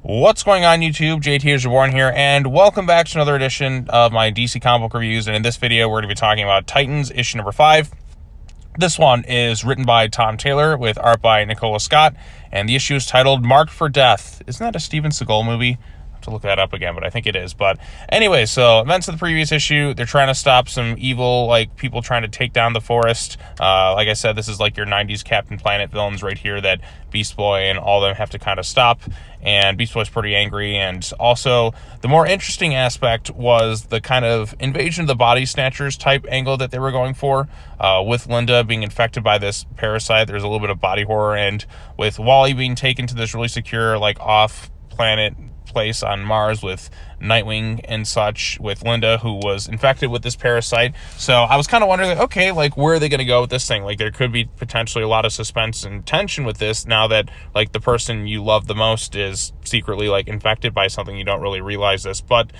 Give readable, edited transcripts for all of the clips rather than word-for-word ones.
What's going on, YouTube? JT is Reborn here, and welcome back to another edition of my DC comic book reviews. And in this video, we're going to be talking about Titans issue number 5. This one is written by Tom Taylor with art by Nicola Scott, and the issue is titled Marked for Death. Isn't that a Steven Seagal movie? To look that up again, but I think it is. But anyway, so events of the previous issue, they're trying to stop some evil, like, people trying to take down the forest. Like I said, this is like your 90s Captain Planet villains right here that Beast Boy and all of them have to kind of stop, and Beast Boy's pretty angry. And also, the more interesting aspect was the kind of invasion of the body snatchers type angle that they were going for, with Linda being infected by this parasite. There's a little bit of body horror, and with Wally being taken to this really secure, like, off-planet place on Mars with Nightwing and such, with Linda, who was infected with this parasite. So I was kind of wondering, okay, like, where are they going to go with this thing? Like, there could be potentially a lot of suspense and tension with this now that, like, the person you love the most is secretly, like, infected by something. You don't really realize this, but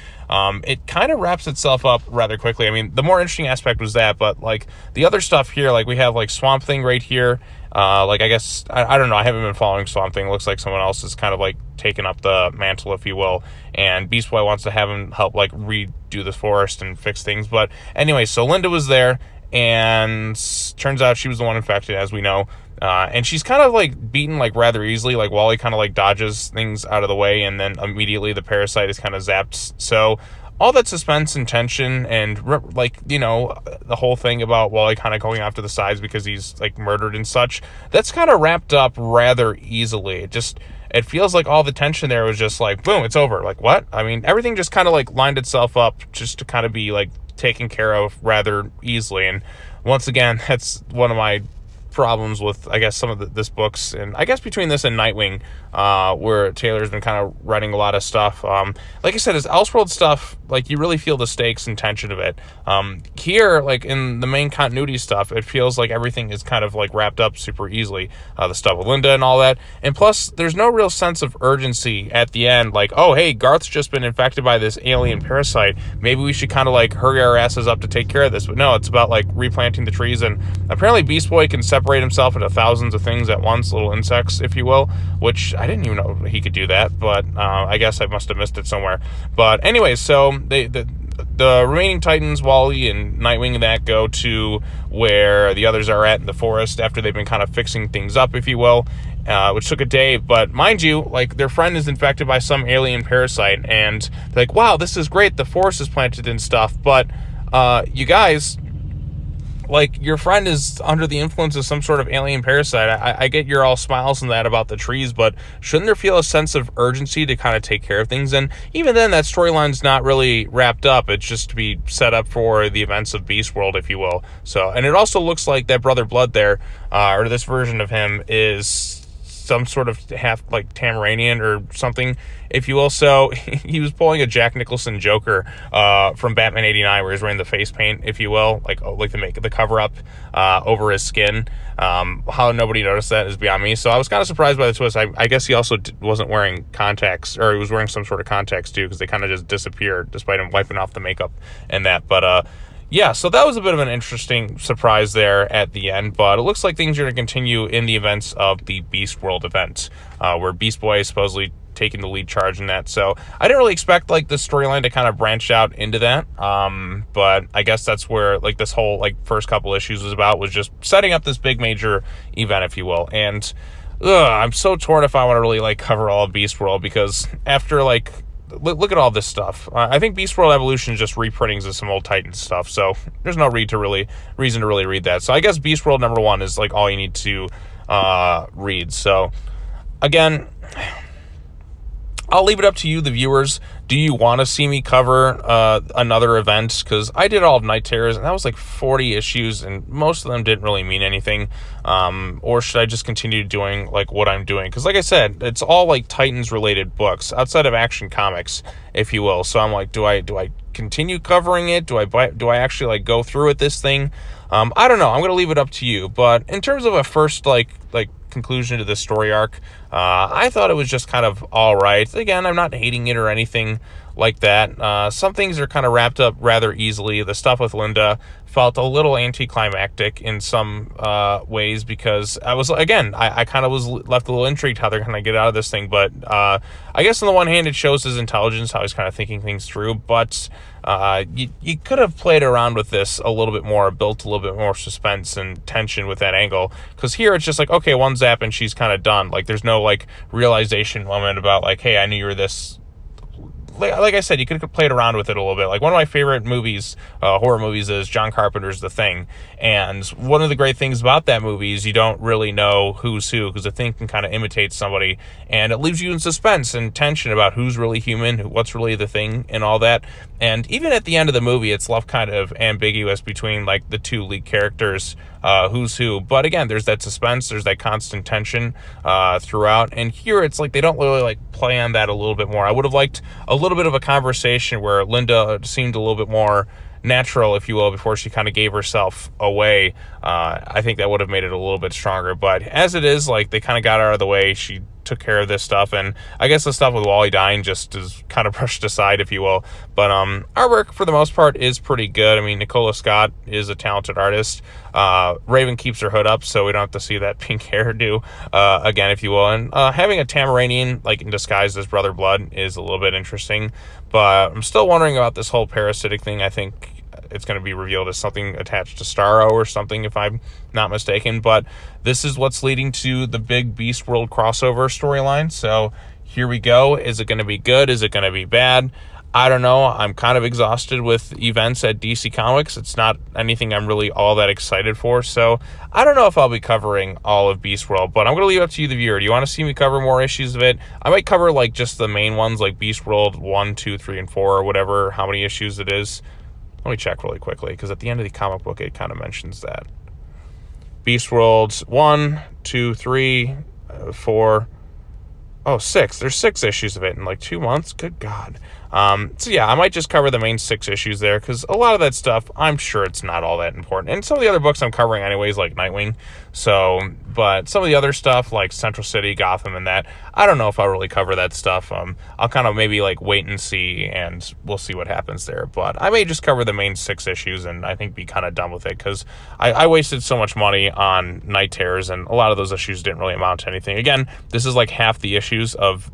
it kind of wraps itself up rather quickly. I mean, the more interesting aspect was that, but, like, the other stuff here, like, we have, like, Swamp Thing right here. Like, I guess, I don't know, I haven't been following Swamp Thing. It looks like someone else is kind of, like, taking up the mantle, if you will, and Beast Boy wants to have him help, like, redo the forest and fix things. But anyway, so Linda was there, and turns out she was the one infected, as we know, and she's kind of, like, beaten, like, rather easily. Like, Wally kind of, like, dodges things out of the way, and then immediately the parasite is kind of zapped. So all that suspense and tension and, like, you know, the whole thing about Wally kind of going off to the sides because he's, like, murdered and such, that's kind of wrapped up rather easily. It feels like all the tension there was just like, boom, it's over. Like, what? I mean, everything just kind of, like, lined itself up just to kind of be, like, taken care of rather easily. And once again, that's one of my problems with, I guess, some of this books, and I guess between this and Nightwing, where Taylor's been kind of writing a lot of stuff. Like I said, his Elseworld stuff, like, you really feel the stakes and tension of it. Here, like, in the main continuity stuff, it feels like everything is kind of, like, wrapped up super easily. The stuff with Linda and all that, and plus, there's no real sense of urgency at the end, like, oh, hey, Garth's just been infected by this alien parasite, maybe we should kind of, like, hurry our asses up to take care of this. But no, it's about, like, replanting the trees, and apparently Beast Boy can separate himself into thousands of things at once, little insects, if you will, which I didn't even know he could do that, but I guess I must have missed it somewhere. But anyway, so the remaining Titans, Wally and Nightwing, and that go to where the others are at in the forest after they've been kind of fixing things up, if you will, which took a day. But mind you, like, their friend is infected by some alien parasite, and they're like, wow, this is great, the forest is planted and stuff, but you guys, like, your friend is under the influence of some sort of alien parasite. I get you're all smiles and that about the trees, but shouldn't there feel a sense of urgency to kind of take care of things? And even then, that storyline's not really wrapped up. It's just to be set up for the events of Beast World, if you will. So, and it also looks like that Brother Blood there, or this version of him, is some sort of half, like, Tamaranian or something, if you will. So he was pulling a Jack Nicholson Joker from Batman 89, where he's wearing the face paint, if you will, like the cover up over his skin. How nobody noticed that is beyond me. So I was kind of surprised by the twist. I guess he also wasn't wearing contacts, or he was wearing some sort of contacts too, because they kind of just disappeared despite him wiping off the makeup and that. But yeah, so that was a bit of an interesting surprise there at the end, but it looks like things are going to continue in the events of the Beast World event, where Beast Boy is supposedly taking the lead charge in that. So I didn't really expect, like, the storyline to kind of branch out into that, but I guess that's where, like, this whole, like, first couple issues was about, was just setting up this big major event, if you will. And I'm so torn if I want to really, like, cover all of Beast World, because after, like, look at all this stuff. I think Beast World Evolution is just reprintings of some old Titans stuff, so there's no reason to really read that. So I guess Beast World number 1 is, like, all you need to read. So again, I'll leave it up to you, the viewers. Do you want to see me cover another event? Because I did all of Night Terrors, and that was like 40 issues, and most of them didn't really mean anything. Or should I just continue doing, like, what I'm doing? Because, like I said, it's all, like, Titans-related books, outside of Action Comics, if you will. So I'm like, do I continue covering it? Do I actually, like, go through with this thing? I don't know. I'm going to leave it up to you. But in terms of a first, like conclusion to this story arc, I thought it was just kind of all right. Again, I'm not hating it or anything like that. Some things are kind of wrapped up rather easily. The stuff with Linda felt a little anticlimactic in some ways, because I kind of was left a little intrigued how they're going to get out of this thing. But I guess on the one hand, it shows his intelligence, how he's kind of thinking things through. But you could have played around with this a little bit more, built a little bit more suspense and tension with that angle. Because here it's just like, okay, one zap and she's kind of done. Like, there's no like realization moment about like, hey, I knew you were this. Like I said, you could have played around with it a little bit. Like, one of my favorite movies, horror movies, is John Carpenter's The Thing. And one of the great things about that movie is you don't really know who's who, because the thing can kind of imitate somebody, and it leaves you in suspense and tension about who's really human, what's really the thing, and all that. And even at the end of the movie, it's left kind of ambiguous between like the two lead characters, who's who. But again, there's that suspense, there's that constant tension throughout. And here it's like they don't really like play on that a little bit more. I would have liked a little bit of a conversation where Linda seemed a little bit more natural, if you will, before she kind of gave herself away. I think that would have made it a little bit stronger. But as it is, like, they kind of got out of the way. She took care of this stuff, and I guess the stuff with Wally dying just is kind of brushed aside, if you will. But artwork for the most part is pretty good. I mean, Nicola Scott is a talented artist. Raven keeps her hood up, so we don't have to see that pink hairdo again, if you will. And having a Tamaranian like in disguise as Brother Blood is a little bit interesting. But I'm still wondering about this whole parasitic thing. I think it's going to be revealed as something attached to Starro or something, if I'm not mistaken. But this is what's leading to the big Beast World crossover storyline. So here we go. Is it going to be good? Is it going to be bad? I don't know. I'm kind of exhausted with events at DC Comics. It's not anything I'm really all that excited for. So I don't know if I'll be covering all of Beast World, but I'm going to leave it up to you, the viewer. Do you want to see me cover more issues of it? I might cover like just the main ones, like Beast World 1, 2, 3, and 4, or whatever, how many issues it is. Let me check really quickly, because at the end of the comic book, it kind of mentions that. Beast World 1, 2, 3, 4... Oh, 6. There's 6 issues of it in like 2 months. Good God. So yeah, I might just cover the main 6 issues there, because a lot of that stuff, I'm sure it's not all that important. And some of the other books I'm covering anyways, like Nightwing. So, but some of the other stuff, like Central City, Gotham, and that, I don't know if I'll really cover that stuff. I'll kind of maybe like wait and see, and we'll see what happens there. But I may just cover the main 6 issues, and I think be kind of done with it, because I wasted so much money on Night Terrors, and a lot of those issues didn't really amount to anything. Again, this is like half the issues of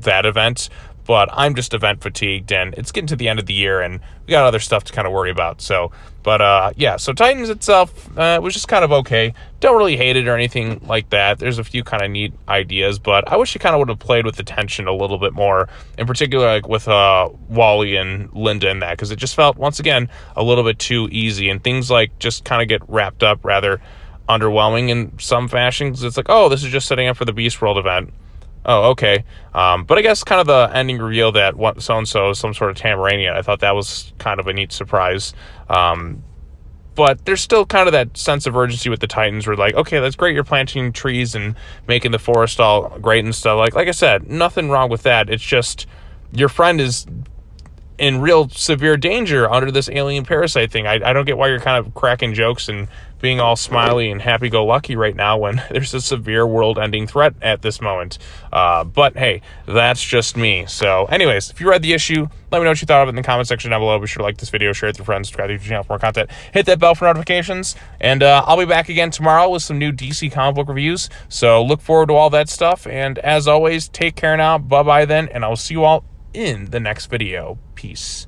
that event, but I'm just event fatigued, and it's getting to the end of the year, and we got other stuff to kind of worry about. So, but yeah, so Titans itself was just kind of okay. Don't really hate it or anything like that. There's a few kind of neat ideas, but I wish you kind of would have played with the tension a little bit more, in particular like with Wally and Linda and that, because it just felt, once again, a little bit too easy, and things like just kind of get wrapped up rather underwhelming in some fashions. It's like, oh, this is just setting up for the Beast World event. Oh, okay. But I guess kind of the ending reveal that so-and-so is some sort of Tamaranian, I thought that was kind of a neat surprise. But there's still kind of that sense of urgency with the Titans where, like, okay, that's great, you're planting trees and making the forest all great and stuff. Like I said, nothing wrong with that. It's just your friend is in real severe danger under this alien parasite thing. I don't get why you're kind of cracking jokes and being all smiley and happy-go-lucky right now when there's a severe world-ending threat at this moment. But hey, that's just me. So anyways, if you read the issue, let me know what you thought of it in the comment section down below. Be sure to like this video, share it with your friends, subscribe to the channel for more content, hit that bell for notifications, and I'll be back again tomorrow with some new DC comic book reviews. So look forward to all that stuff, and as always, take care now. Bye-bye then, and I'll see you all in the next video. Peace.